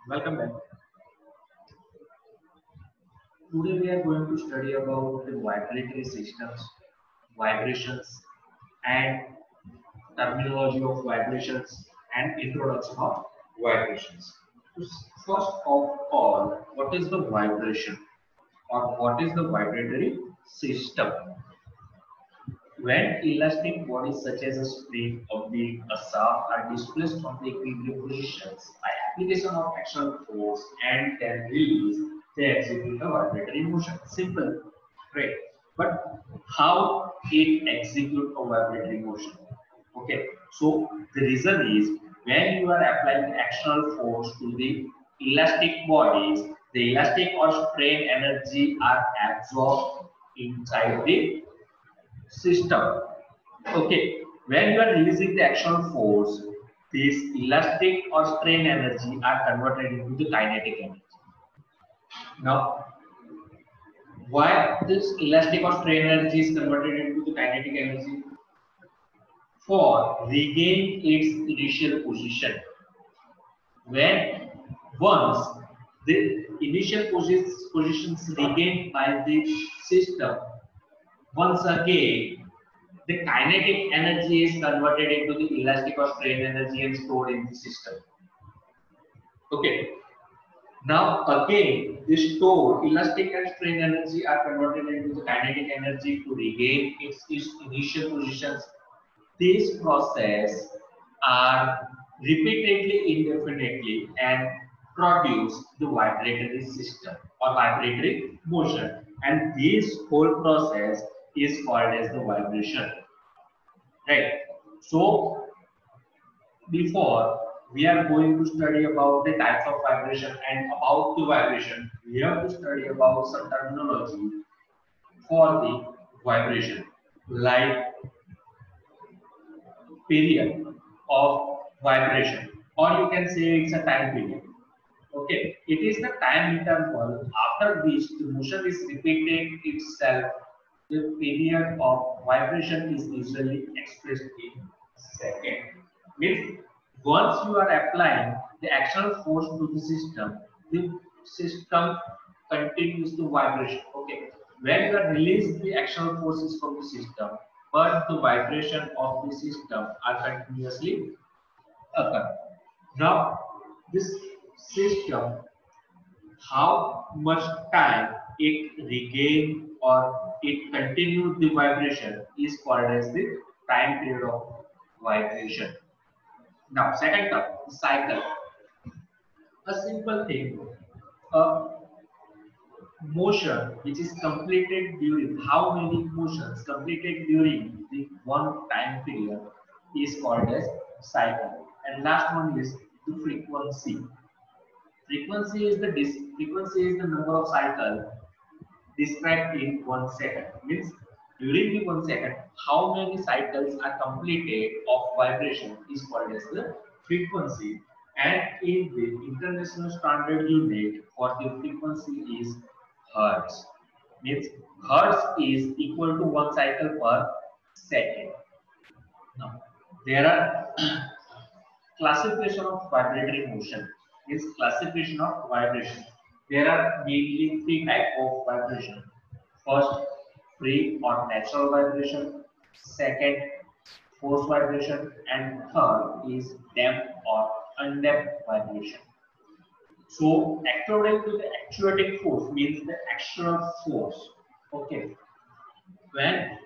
Welcome back. Today we are going to study about the vibratory systems, vibrations, and terminology of vibrations and introduction of vibrations. So first of all, what is the vibration or what is the vibratory system? When elastic bodies such as a spring, a beam, a shaft are displaced from the equilibrium positions by application of external force and then release, they execute a vibratory motion. Simple, right? But how it execute a vibratory motion? Okay, so the reason is when you are applying external force to the elastic bodies, the elastic or strain energy are absorbed inside the system. Okay, when you are releasing the external force, this elastic or strain energy are converted into the kinetic energy. Now, why this elastic or strain energy is converted into the kinetic energy? For regain its initial position. When once the initial positions regained by the system, once again the kinetic energy is converted into the elastic or strain energy and stored in the system. Okay. Now again, the stored elastic and strain energy are converted into the kinetic energy to regain its initial positions. These processes are repeatedly indefinitely and produce the vibratory system or vibratory motion. And this whole process is called as the vibration. Right. So before we are going to study about the types of vibration and about the vibration, we have to study about some terminology for the vibration, like period of vibration, or you can say it's a time period. Okay, it is the time interval after which the motion is repeated itself. The period of vibration is usually expressed in second. Means once you are applying the external force to the system continues to vibration. Okay, when you are releasing the external forces from the system, but the vibration of the system are continuously occur. Now, this system, how much time it regain or it continues the vibration is called as the time period of vibration. Now, second term, cycle. A simple thing. A motion which is completed during how many motions completed during the one time period is called as cycle. And last one is the frequency. Frequency is the number of cycles described in 1 second. Means during the 1 second, how many cycles are completed of vibration is called as the frequency. And in the international standard unit for the frequency is hertz. Means hertz is equal to 1 cycle per second. Now there are classification of vibratory motion is classification of vibration. There are mainly three types of vibration. First, free or natural vibration. Second, force vibration. And third is damped or undamped vibration. So, according to the actuating force means the external force. Okay, when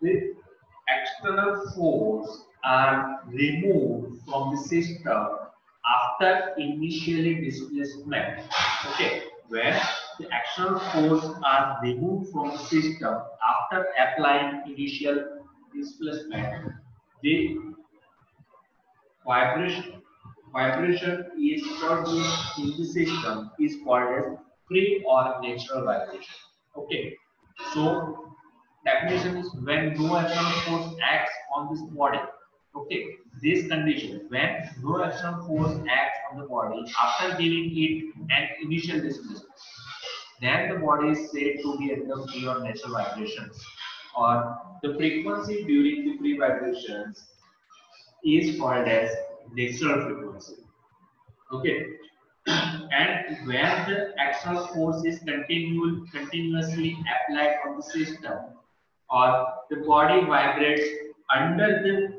the external force are removed from the system after initially displacement. Okay, where the external force are removed from the system after applying initial displacement, the vibration vibration is produced in the system is called as free or natural vibration. Okay, so definition is when no external force acts on this body. Okay, this condition when no external force acts on the body after giving it an initial displacement, then the body is said to be at the free or natural vibrations, or the frequency during the free vibrations is called as natural frequency. Okay. And when the external force is continuously applied on the system, or the body vibrates under the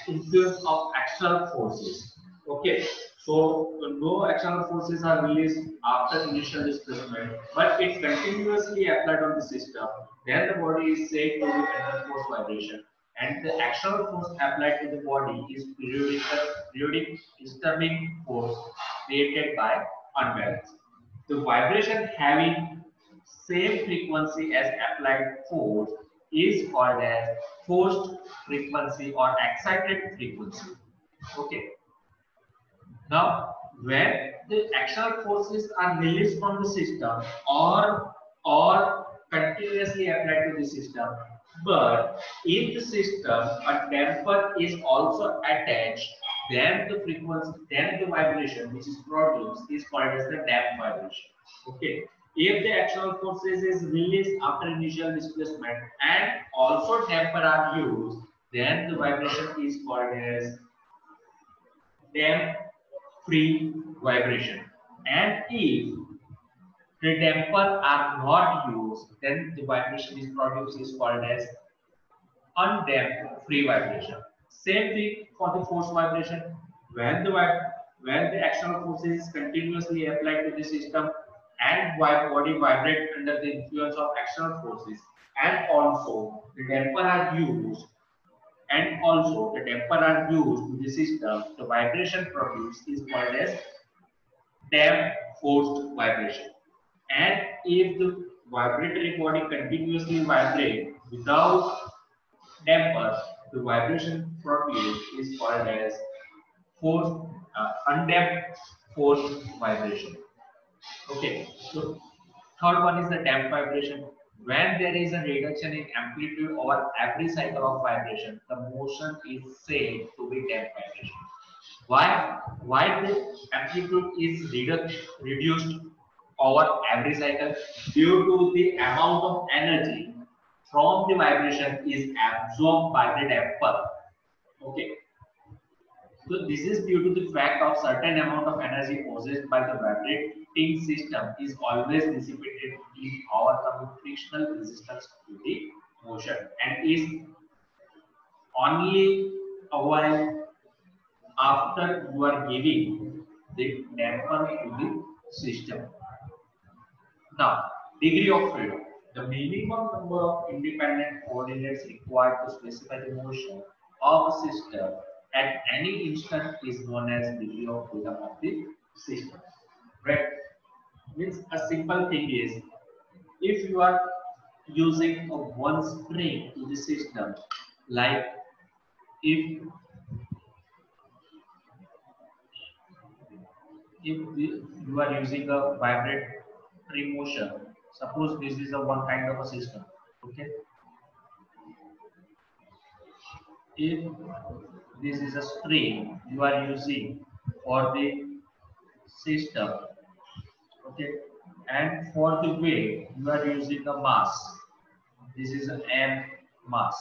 influence of external forces. Okay, so no external forces are released after initial displacement, but it continuously applied on the system. Then the body is said to be under force vibration, and the external force applied to the body is periodic disturbing force created by unbalance. The vibration having same frequency as applied force is called as forced frequency or excited frequency. Okay. Now, when the external forces are released from the system or continuously applied to the system, but in the system a damper is also attached, then the frequency, then the vibration which is produced is called as the damped vibration. Okay. If the external forces is released after initial displacement and also damper are used, then the vibration is called as damp free vibration. And if the damper are not used, then the vibration is produced is called as undamped free vibration. Same thing for the force vibration. When the when the external forces is continuously applied to the system and body vibrate under the influence of external forces, and also the damper are used, to the system, the vibration produced is called as damped forced vibration. And if the vibratory body continuously vibrate without dampers, the vibration produced is called as forced, undamped forced vibration. Okay, so third one is the damped vibration. When there is a reduction in amplitude over every cycle of vibration, the motion is said to be damped vibration. Why? Why the amplitude is reduced over every cycle? Due to the amount of energy from the vibration is absorbed by the damper. Okay. So this is due to the fact of certain amount of energy possessed by the vibrating system is always dissipated in overcoming frictional resistance to the motion, and is only available after you are giving the damper to the system. Now, degree of freedom. The minimum number of independent coordinates required to specify the motion of a system at any instant is known as degree of freedom of the system. Right? Means a simple thing is, if you are using a one string to the system, like if you are using a vibratory motion, suppose this is a one kind of a system. Okay, if this is a string you are using for the system, okay, and for the weight you are using a mass, this is an m mass.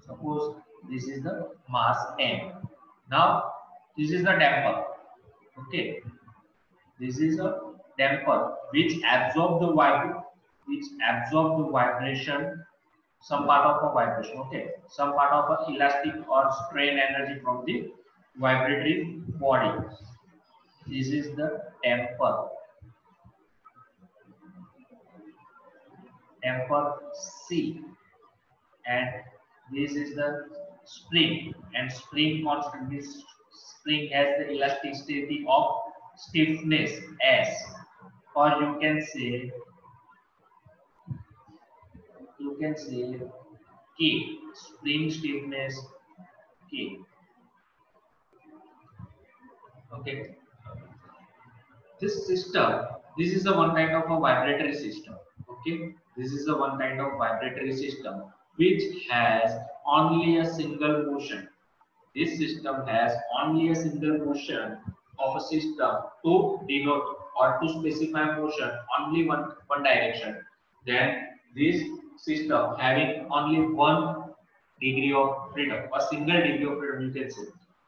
Suppose this is the mass m. Now this is the damper. Okay, this is a damper which absorb the vibration, some part of a vibration. Okay, some part of a elastic or strain energy from the vibratory body. This is the damper C, and this is the spring, and spring constant. This spring has the elasticity of stiffness S, or you can say K, spring stiffness K. Okay, this is the one kind of a vibratory system. Okay, this is the one kind of vibratory system which has only a single motion. This system has only a single motion of a system to denote or to specify motion only one direction, then this system having only one degree of freedom, a single degree of freedom you can say.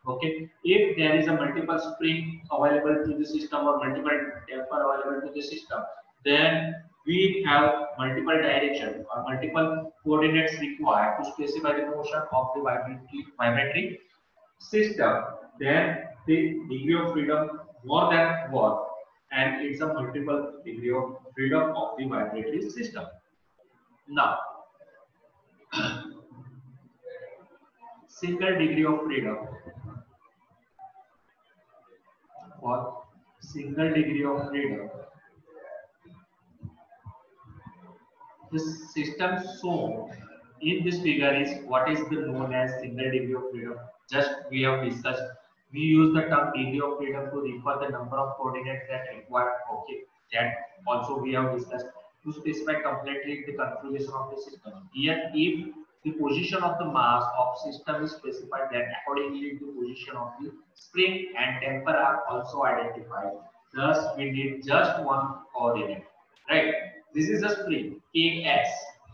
Okay, if there is a multiple spring available to the system or multiple damper available to the system, then we have multiple direction or multiple coordinates required to specify the motion of the vibratory system. Then the degree of freedom more than one, and it's a multiple degree of freedom of the vibratory system. Now, single degree of freedom for single degree of freedom. The system shown in this figure is what is the known as single degree of freedom. Just we have discussed. We use the term degree of freedom to refer the number of coordinates that require. Okay, that also we have discussed to specify completely the configuration of the system. Here, if the position of the mass of system is specified, then accordingly the position of the spring and damper are also identified. Thus, we need just one coordinate, right? This is the spring Kx,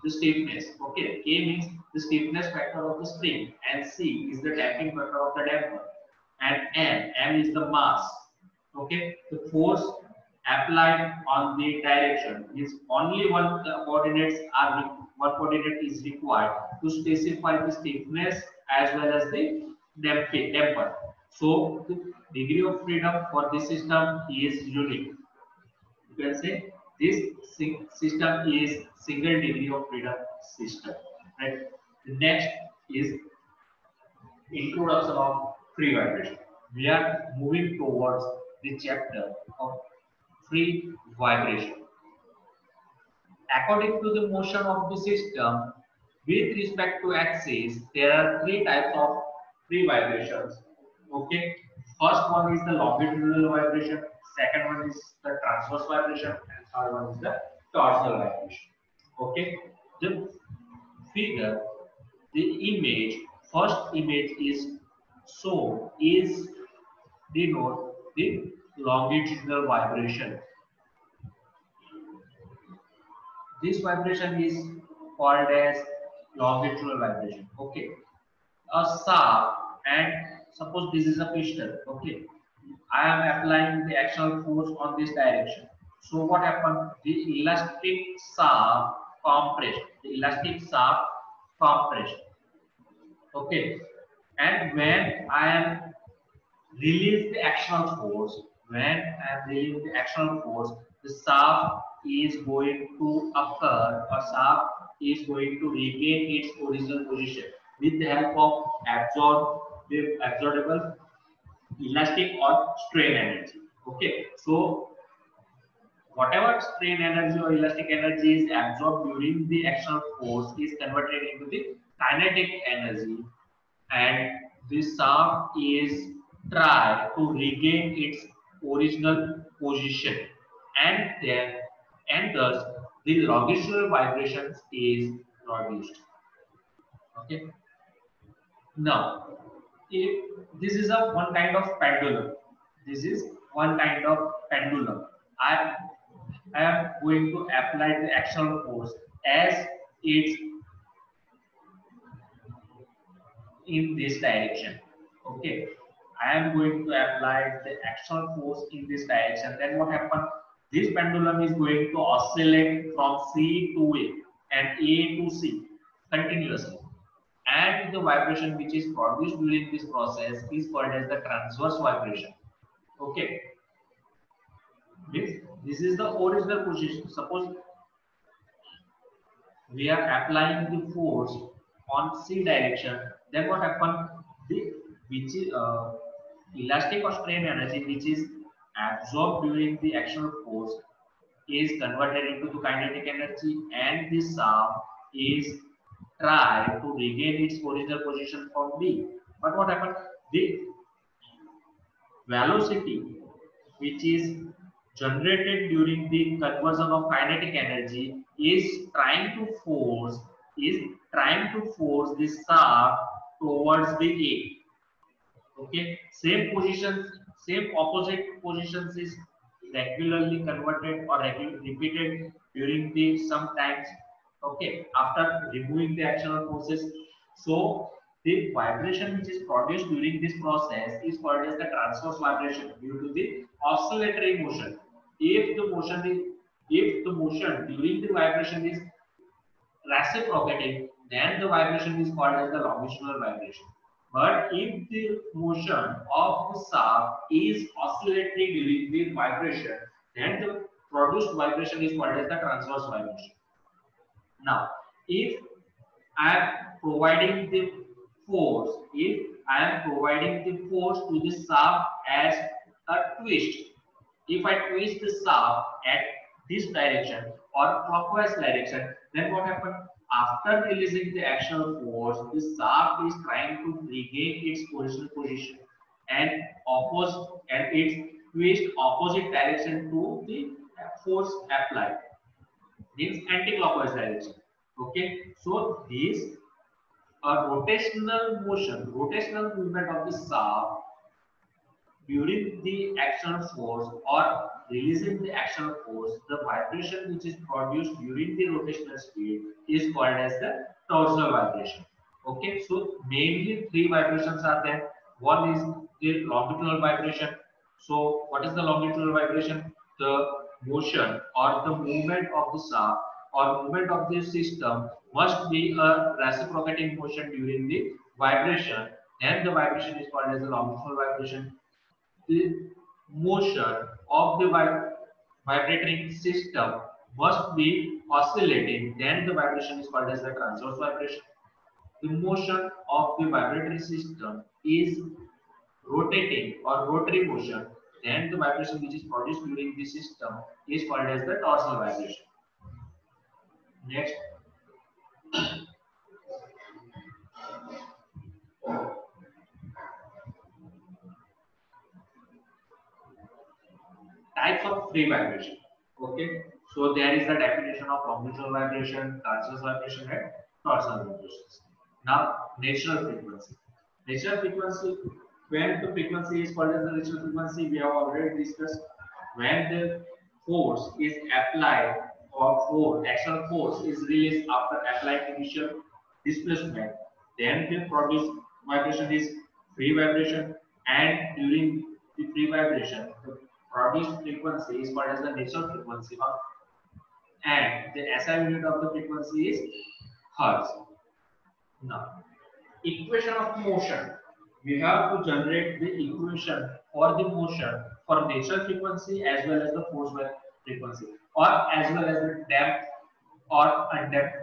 the stiffness. Okay, K means the stiffness factor of the spring, and C is the damping factor of the damper, and M is the mass. Okay, the force applied on the direction is only one coordinate is required to specify the stiffness as well as the damper. So the degree of freedom for this system is unique. You can say this system is single degree of freedom system, right? The next is introduction of free vibration. We are moving towards the chapter of free vibration. According to the motion of the system with respect to axis, there are three types of free vibrations. Okay, first one is the longitudinal vibration, second one is the transverse vibration, and third one is the torsional vibration. Okay, the figure, the image, first image is shown is denote the longitudinal vibration. This vibration is called as longitudinal vibration. Okay, a shaft, and suppose this is a piston. Okay, I am applying the axial force on this direction. So what happened? The elastic shaft compressed. The elastic shaft compressed. Okay, and when I am release the actional force, when I am releasing the actional force, the shaft is going to occur, or shaft is going to regain its original position with the help of absorbable elastic or strain energy. Okay, so whatever strain energy or elastic energy is absorbed during the actional force is converted into the kinetic energy, and this shaft is try to regain its original position, and then and thus the longitudinal vibrations is produced. Okay, now if this is a one kind of pendulum, this is one kind of pendulum. I am going to apply the axial force as it's in this direction. Okay, I am going to apply the axial force in this direction. Then what happens? This pendulum is going to oscillate from C to A and A to C continuously. And the vibration which is produced during this process is called as the transverse vibration. Okay, this is the original position. Suppose we are applying the force on C direction, then what happens? The which is elastic or strain energy which is absorbed during the axial force is converted into the kinetic energy, and this shaft is try to regain its original position from B. But what happened? The velocity which is generated during the conversion of kinetic energy is trying to force this shaft towards the A. Okay, Same opposite positions is regularly converted or repeated during the sometimes. Okay, after removing the actional forces, so the vibration which is produced during this process is called as the transverse vibration due to the oscillatory motion. If the motion is if the motion during the vibration is reciprocating, then the vibration is called as the longitudinal vibration. But if the motion of the shaft is oscillatory during the vibration, then the produced vibration is called as the transverse vibration. Now, if I am providing the force, if I am providing the force to the shaft as a twist, if I twist the shaft at this direction or clockwise direction, then what happens? After releasing the axial force, the shaft is trying to regain its original position and its twist opposite direction to the force applied, means anti-clockwise direction. Okay, so this a rotational movement of the shaft during the action force or releasing the action force, the vibration which is produced during the rotational speed is called as the torsal vibration. Okay, so mainly three vibrations are there. One is the longitudinal vibration. So, what is the longitudinal vibration? The motion or the movement of the shaft or movement of the system must be a reciprocating motion during the vibration, and the vibration is called as the longitudinal vibration. The motion of the vibrating system must be oscillating, then the vibration is called as the transverse vibration. The motion of the vibratory system is rotating or rotary motion, then the vibration which is produced during the system is called as the torsal vibration. Next, types of free vibration. Okay, so there is the definition of longitudinal vibration, transverse vibration, and torsal vibrations. Now, natural frequency. Natural frequency, when the frequency is called as the natural frequency, we have already discussed. When the force is applied or action force is released after applying initial displacement, then the produced vibration is free vibration, and during the free vibration, the produced frequency is called as the natural frequency, and the SI unit of the frequency is hertz. Now, equation of motion. We have to generate the equation for the motion for natural frequency as well as the force frequency, or as well as the damped or undamped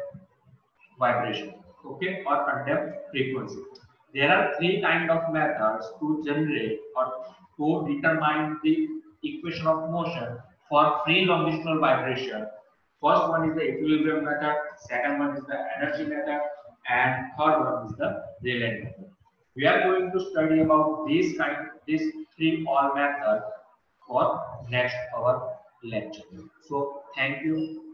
vibration. Okay, or undamped frequency. There are three kind of methods to generate or to determine the equation of motion for free longitudinal vibration. First one is the equilibrium method, second one is the energy method, and third one is the Rayleigh method. We are going to study about these three all methods for next our lecture. So thank you.